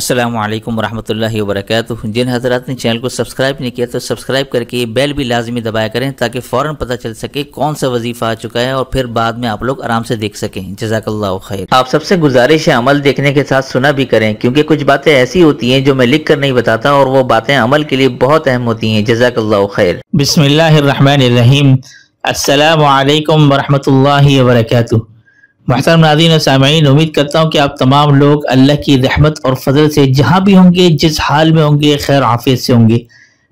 अस्सलामु अलैकुम वरहमतुल्लाहि वबरकातुहू। जिन हज़रात ने चैनल को सब्सक्राइब नहीं किया तो सब्सक्राइब करके बेल भी लाजमी दबाया करें ताकि फ़ौरन पता चल सके कौन सा वजीफ़ा आ चुका है और फिर बाद में आप लोग आराम से देख सकें। जज़ाकल्लाहु खैर। आप सबसे गुजारिश है अमल देखने के साथ सुना भी करें, क्योंकि कुछ बातें ऐसी होती हैं जो मैं लिख कर नहीं बताता और वो बातें अमल के लिए बहुत अहम होती हैं। जज़ाकल्लाहु खैर। बिस्मिल्लाहिर्रहमानिर्रहीम। अस्सलामु अलैकुम वरहमतुल्लाहि वबरकातुहू। मुहतरम नाज़रीन और सामईन, उम्मीद करता हूँ कि आप तमाम लोग अल्लाह की रहमत और फजल से जहाँ भी होंगे, जिस हाल में होंगे, खैर आफियत से होंगे।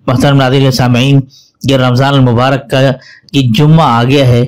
मुहतरम नाज़रीन और सामईन, ये रमज़ान मुबारक का ये जुम्मा आ गया है।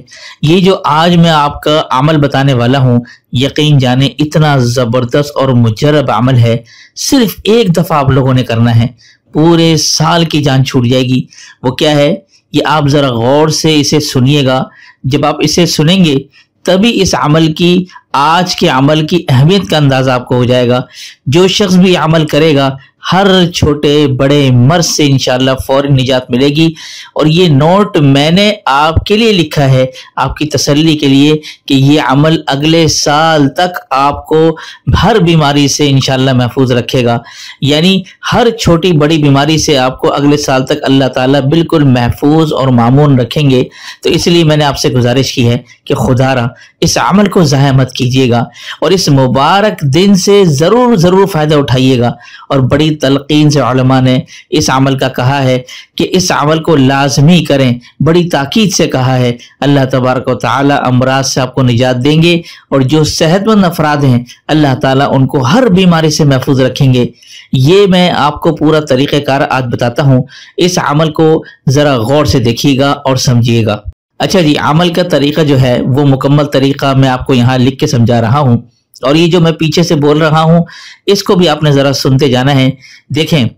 ये जो आज मैं आपका अमल बताने वाला हूँ, यकीन जाने इतना ज़बरदस्त और मुजर्रब अमल है। सिर्फ एक दफ़ा आप लोगों ने करना है, पूरे साल की जान छूट जाएगी। वो क्या है, ये आप ज़रा गौर से इसे सुनिएगा। जब आप इसे सुनेंगे तभी इस अमल की, आज के अमल की अहमियत का अंदाज़ा आपको हो जाएगा। जो शख्स भी अमल करेगा, हर छोटे बड़े मर्ज से इंशाअल्लाह फौरन निजात मिलेगी। और ये नोट मैंने आपके लिए लिखा है, आपकी तसल्ली के लिए, कि ये अमल अगले साल तक आपको हर बीमारी से इंशाअल्लाह महफूज रखेगा। यानी हर छोटी बड़ी बीमारी से आपको अगले साल तक अल्लाह ताला बिल्कुल महफूज और मामून रखेंगे। तो इसलिए मैंने आपसे गुजारिश की है कि खुदारा इस अमल को ज़ाया मत कीजिएगा और इस मुबारक दिन से ज़रूर फ़ायदा उठाइएगा। और बड़ी तलकीन से उलमा ने इस अमल का कहा है कि इस अमल को लाजमी करें, बड़ी ताकीद से कहा है। अल्लाह तबारक व तआला अमराज से आपको निजात देंगे और जो सेहतमंद अफराद हैं अल्लाह ताला उनको हर बीमारी से महफूज रखेंगे। ये मैं आपको पूरा तरीक़ेकार आज बताता हूँ। इस अमल को ज़रा गौर से देखिएगा और समझिएगा। अच्छा जी, अमल का तरीका जो है वो मुकम्मल तरीका मैं आपको यहाँ लिख के समझा रहा हूँ, और ये जो मैं पीछे से बोल रहा हूँ इसको भी आपने ज़रा सुनते जाना है। देखें,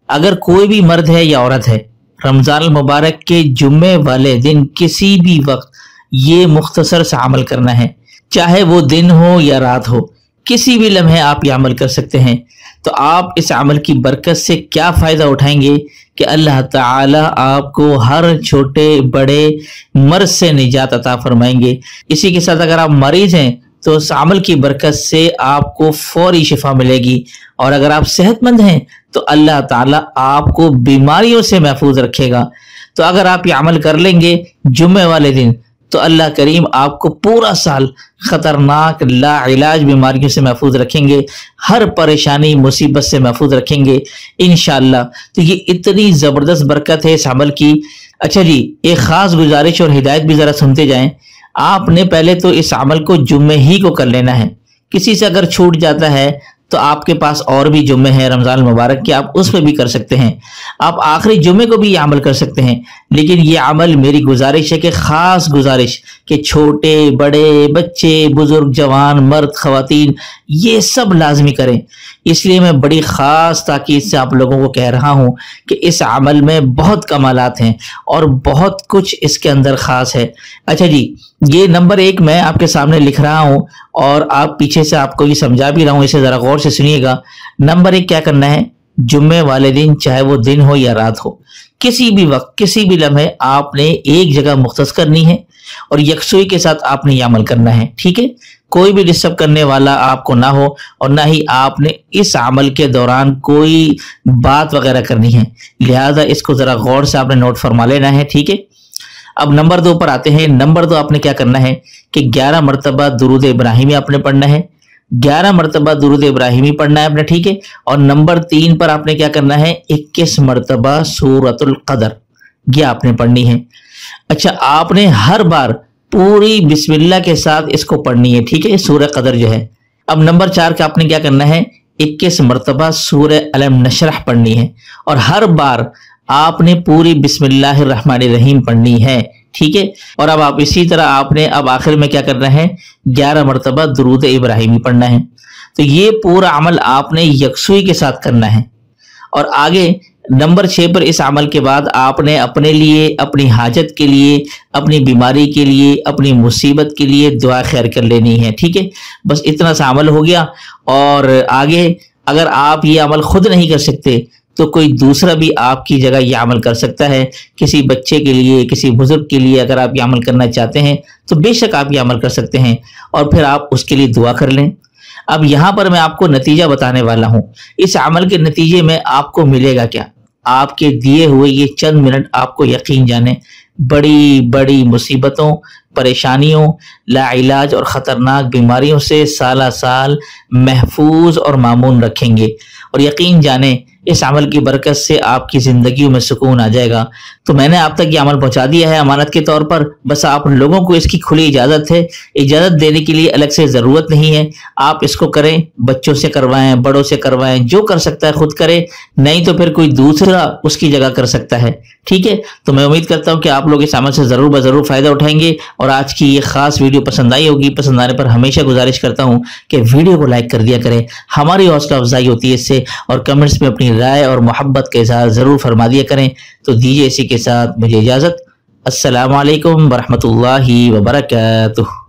अगर कोई भी मर्द है या औरत है, रमज़ान मुबारक के जुम्मे वाले दिन किसी भी वक्त ये मुख्तसर सा अमल करना है, चाहे वो दिन हो या रात हो, किसी भी लम्हे आप ये अमल कर सकते हैं। तो आप इस अमल की बरकत से क्या फ़ायदा उठाएंगे कि अल्लाह ताला आपको हर छोटे बड़े मर्ज से निजात अता फरमाएंगे। इसी के साथ अगर आप मरीज हैं तो उस अमल की बरकत से आपको फौरी शिफा मिलेगी, और अगर आप सेहतमंद हैं तो अल्लाह ताला आपको बीमारियों से महफूज रखेगा। तो अगर आप ये अमल कर लेंगे जुम्मे वाले दिन तो अल्लाह करीम आपको पूरा साल खतरनाक लाइलाज बीमारियों से महफूज रखेंगे, हर परेशानी मुसीबत से महफूज रखेंगे इंशाअल्लाह। तो ये इतनी ज़बरदस्त बरकत है इस अमल की। अच्छा जी, एक ख़ास गुजारिश और हिदायत भी ज़रा सुनते जाएं। आपने पहले तो इस अमल को जुम्मे ही को कर लेना है। किसी से अगर छूट जाता है तो आपके पास और भी जुम्मे हैं रमज़ान मुबारक के, आप उस पर भी कर सकते हैं। आप आखिरी जुम्मे को भी ये अमल कर सकते हैं। लेकिन ये अमल मेरी गुजारिश है कि ख़ास गुजारिश कि छोटे बड़े बच्चे बुजुर्ग जवान मर्द ख़वातीन ये सब लाजमी करें। इसलिए मैं बड़ी ख़ास ताकीद से आप लोगों को कह रहा हूँ कि इस अमल में बहुत कमालात हैं और बहुत कुछ इसके अंदर ख़ास है। अच्छा जी, ये नंबर 1 मैं आपके सामने लिख रहा हूँ और आप पीछे से आपको ये समझा भी रहा हूँ, इसे ज़रा गौर से सुनिएगा। नंबर 1 क्या करना है, जुम्मे वाले दिन चाहे वो दिन हो या रात हो, किसी भी वक्त किसी भी लम्हे आपने एक जगह मुख्तस करनी है और यकसुई के साथ आपने ये अमल करना है। ठीक है, कोई भी डिस्टर्ब करने वाला आपको ना हो और ना ही आपने इस अमल के दौरान कोई बात वगैरह करनी है। लिहाजा इसको ज़रा गौर से आपने नोट फरमा लेना है। ठीक है, अब नंबर 2 पर आते हैं। नंबर 2 आपने क्या करना है कि 11 मरतबा दुरूद इब्राहिमी आपने पढ़ना है, 11 मरतबा दुरूद इब्राहिमी पढ़ना है आपने। ठीक है, और नंबर 3 पर आपने क्या करना है, 21 मरतबा सूरतुल कदर ये आपने पढ़नी है। अच्छा, आपने हर बार पूरी बिस्मिल्लाह के साथ इसको पढ़नी है। ठीक है, सूरह कदर जो है। अब नंबर 4 का आपने क्या करना है, 21 मरतबा सूरह अलम नशरह पढ़नी है और हर बार आपने पूरी बिस्मिल्लाहिर्रहमानिर्रहीम पढ़नी है। ठीक है, और अब आप इसी तरह आपने अब आखिर में क्या करना है, 11 मरतबा दुरूद इब्राहिमी पढ़ना है। तो ये पूरा अमल आपने यकसुई के साथ करना है। और आगे नंबर 6 पर इस अमल के बाद आपने अपने लिए, अपनी हाजत के लिए, अपनी बीमारी के लिए, अपनी मुसीबत के लिए दुआ खैर कर लेनी है। ठीक है, बस इतना सा अमल हो गया। और आगे अगर आप ये अमल खुद नहीं कर सकते तो कोई दूसरा भी आपकी जगह ये अमल कर सकता है। किसी बच्चे के लिए, किसी बुजुर्ग के लिए अगर आप ये अमल करना चाहते हैं तो बेशक आप ये अमल कर सकते हैं और फिर आप उसके लिए दुआ कर लें। اب یہاں پر میں آپ کو نتیجہ بتانے والا ہوں. اس عمل کے نتیجے میں آپ کو ملے گا کیا؟ آپ کے دیے ہوئے یہ چند منٹ آپ کو یقین جانے بڑی بڑی مصیبتوں، پریشانیوں، لا علاج اور خطرناک بیماریوں سے سالہ سال محفوظ اور مامون رکھیں گے. اور یقین جانیں اس عمل کی برکت سے آپ کی زندگیوں میں سکون آ جائے گا. تو میں نے آپ تک یہ عمل پہنچا دیا ہے امانت کے طور پر، بس آپ لوگوں کو اس کی کھلی اجازت ہے. اجازت دینے کے لیے الگ سے ضرورت نہیں ہے. آپ اس کو کریں، بچوں سے کروائیں، بڑوں سے کروائیں، جو کر سکتا ہے خود کرے، نہیں تو پھر کوئی دوسرا اس کی جگہ کر سکتا ہے. ٹھیک ہے، تو میں امید کرتا ہوں کہ آپ لوگ اس عمل سے ضرور بضرور فائدہ اٹھائیں گے. اور آج کی یہ خاص ویڈیو پسند آئی ہوگی. پسند آنے پر ہمیشہ گزارش کرتا ہوں کہ ویڈیو کو لائک کر دیا کریں، ہماری حوصلہ افزائی ہوتی ہے اس سے. اور کمنٹس میں اپنی رائے اور محبت کا اظہار ضرور فرما دیا کریں. تو دیجیے اسی کے ساتھ مجھے اجازت. السلام علیکم ورحمۃ اللہ وبرکاتہ.